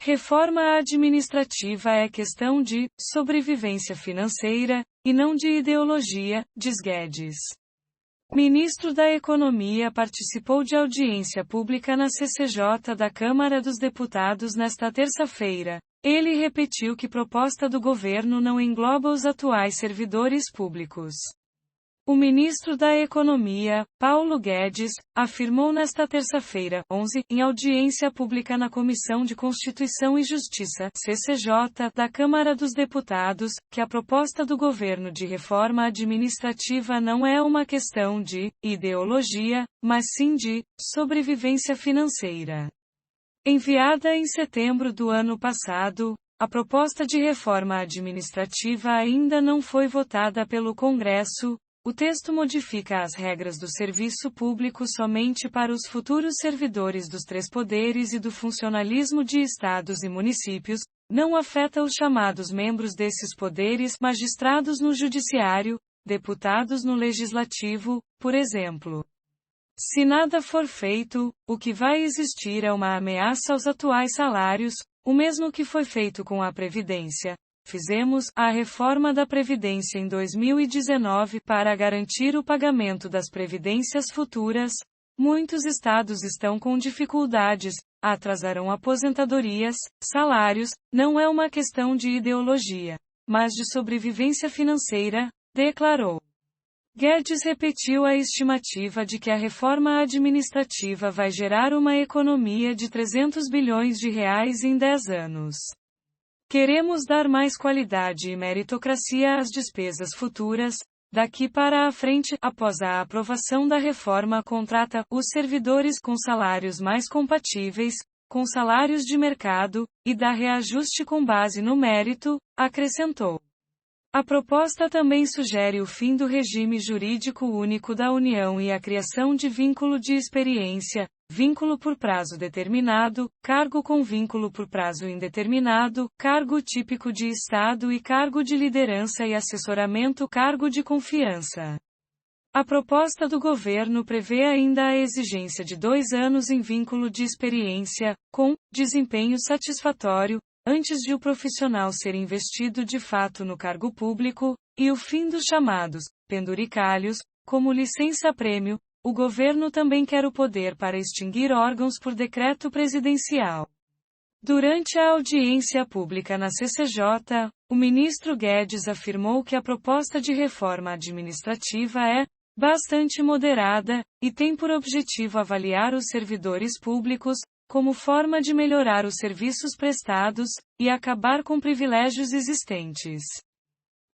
Reforma administrativa é questão de sobrevivência financeira, e não de ideologia, diz Guedes. Ministro da Economia participou de audiência pública na CCJ da Câmara dos Deputados nesta terça-feira. Ele repetiu que proposta do governo não engloba os atuais servidores públicos. O ministro da Economia, Paulo Guedes, afirmou nesta terça-feira, 11, em audiência pública na Comissão de Constituição e Justiça, CCJ, da Câmara dos Deputados, que a proposta do governo de reforma administrativa não é uma questão de ideologia, mas sim de sobrevivência financeira. Enviada em setembro do ano passado, a proposta de reforma administrativa ainda não foi votada pelo Congresso. O texto modifica as regras do serviço público somente para os futuros servidores dos três poderes e do funcionalismo de estados e municípios, não afeta os chamados membros desses poderes, magistrados no judiciário, deputados no legislativo, por exemplo. Se nada for feito, o que vai existir é uma ameaça aos atuais salários, o mesmo que foi feito com a Previdência. Fizemos a reforma da Previdência em 2019 para garantir o pagamento das previdências futuras. Muitos estados estão com dificuldades, atrasarão aposentadorias, salários, não é uma questão de ideologia, mas de sobrevivência financeira, declarou. Guedes repetiu a estimativa de que a reforma administrativa vai gerar uma economia de 300 bilhões de reais em 10 anos. Queremos dar mais qualidade e meritocracia às despesas futuras. Daqui para a frente, após a aprovação da reforma, contrata os servidores com salários mais compatíveis, com salários de mercado, e dá reajuste com base no mérito, acrescentou. A proposta também sugere o fim do regime jurídico único da União e a criação de vínculo de experiência, vínculo por prazo determinado, cargo com vínculo por prazo indeterminado, cargo típico de Estado e cargo de liderança e assessoramento, cargo de confiança. A proposta do governo prevê ainda a exigência de 2 anos em vínculo de experiência, com desempenho satisfatório, antes de o profissional ser investido de fato no cargo público, e o fim dos chamados penduricalhos, como licença-prêmio. O governo também quer o poder para extinguir órgãos por decreto presidencial. Durante a audiência pública na CCJ, o ministro Guedes afirmou que a proposta de reforma administrativa é bastante moderada e tem por objetivo avaliar os servidores públicos como forma de melhorar os serviços prestados e acabar com privilégios existentes.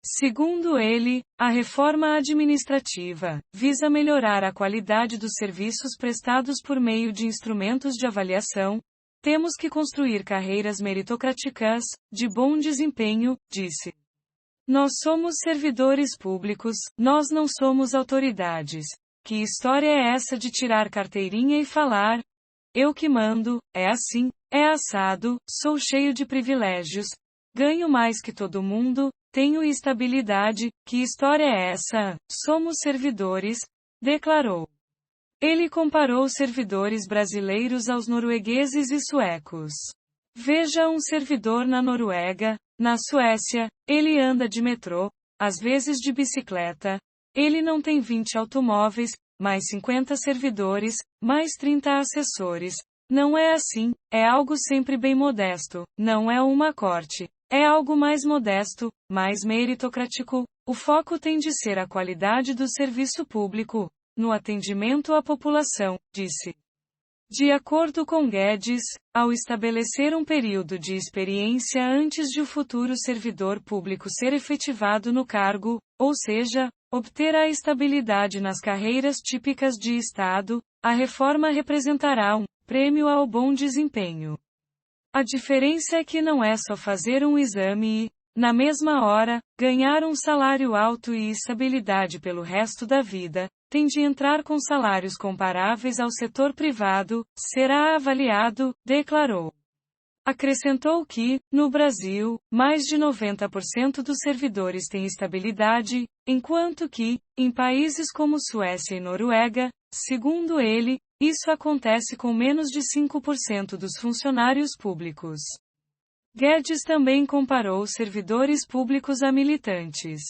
Segundo ele, a reforma administrativa visa melhorar a qualidade dos serviços prestados por meio de instrumentos de avaliação. Temos que construir carreiras meritocráticas, de bom desempenho, disse. Nós somos servidores públicos, nós não somos autoridades. Que história é essa de tirar carteirinha e falar? Eu que mando, é assim, é assado, sou cheio de privilégios, ganho mais que todo mundo, tenho estabilidade, que história é essa? Somos servidores, declarou. Ele comparou os servidores brasileiros aos noruegueses e suecos. Veja um servidor na Noruega, na Suécia, ele anda de metrô, às vezes de bicicleta, ele não tem 20 automóveis, mais 50 servidores, mais 30 assessores. Não é assim, é algo sempre bem modesto, não é uma corte. É algo mais modesto, mais meritocrático. O foco tem de ser a qualidade do serviço público, no atendimento à população, disse. De acordo com Guedes, ao estabelecer um período de experiência antes de o futuro servidor público ser efetivado no cargo, ou seja, obter a estabilidade nas carreiras típicas de Estado, a reforma representará um prêmio ao bom desempenho. A diferença é que não é só fazer um exame e, na mesma hora, ganhar um salário alto e estabilidade pelo resto da vida. Tem de entrar com salários comparáveis ao setor privado, será avaliado, declarou. Acrescentou que, no Brasil, mais de 90% dos servidores têm estabilidade, enquanto que, em países como Suécia e Noruega, segundo ele, isso acontece com menos de 5% dos funcionários públicos. Guedes também comparou servidores públicos a militantes.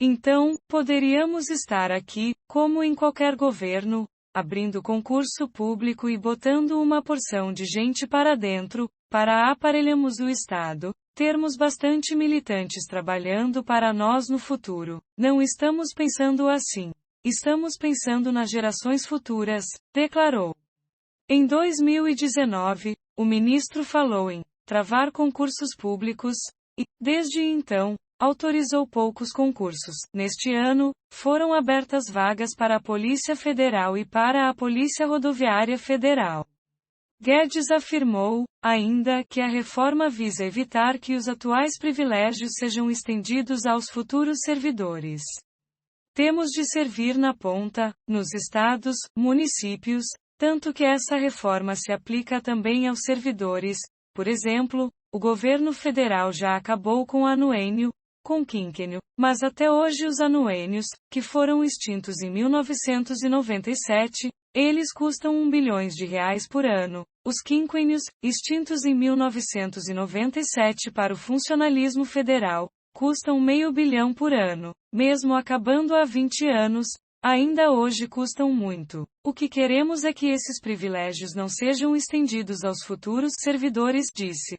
Então, poderíamos estar aqui, como em qualquer governo, abrindo concurso público e botando uma porção de gente para dentro, para aparelharmos o Estado, termos bastante militantes trabalhando para nós no futuro. Não estamos pensando assim. Estamos pensando nas gerações futuras, declarou. Em 2019, o ministro falou em travar concursos públicos e, desde então, autorizou poucos concursos. Neste ano, foram abertas vagas para a Polícia Federal e para a Polícia Rodoviária Federal. Guedes afirmou, ainda, que a reforma visa evitar que os atuais privilégios sejam estendidos aos futuros servidores. Temos de servir na ponta, nos estados, municípios, tanto que essa reforma se aplica também aos servidores. Por exemplo, o governo federal já acabou com o anuênio, com quinquênio, mas até hoje os anuênios, que foram extintos em 1997, eles custam R$ 1 bilhões por ano. Os quinquênios, extintos em 1997 para o funcionalismo federal, custam R$ 500 milhões por ano. Mesmo acabando há 20 anos, ainda hoje custam muito. O que queremos é que esses privilégios não sejam estendidos aos futuros servidores, disse.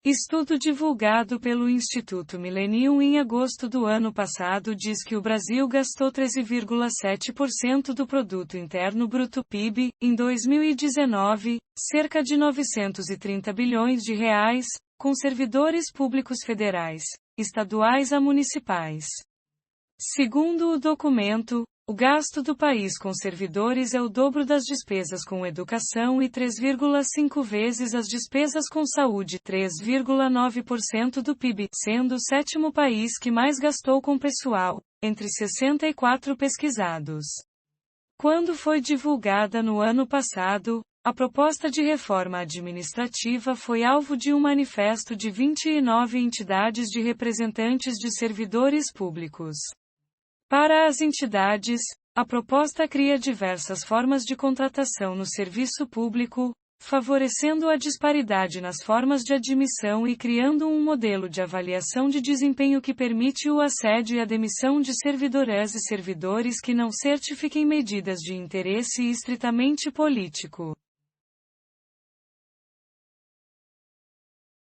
Estudo divulgado pelo Instituto Millennium em agosto do ano passado diz que o Brasil gastou 13,7% do Produto Interno Bruto PIB, em 2019, cerca de R$ 930 bilhões, com servidores públicos federais, estaduais a municipais. Segundo o documento, o gasto do país com servidores é o dobro das despesas com educação e 3,5 vezes as despesas com saúde, 3,9% do PIB, sendo o sétimo país que mais gastou com pessoal, entre 64 pesquisados. Quando foi divulgada no ano passado, a proposta de reforma administrativa foi alvo de um manifesto de 29 entidades de representantes de servidores públicos. Para as entidades, a proposta cria diversas formas de contratação no serviço público, favorecendo a disparidade nas formas de admissão e criando um modelo de avaliação de desempenho que permite o assédio e a demissão de servidoras e servidores que não certifiquem medidas de interesse estritamente político.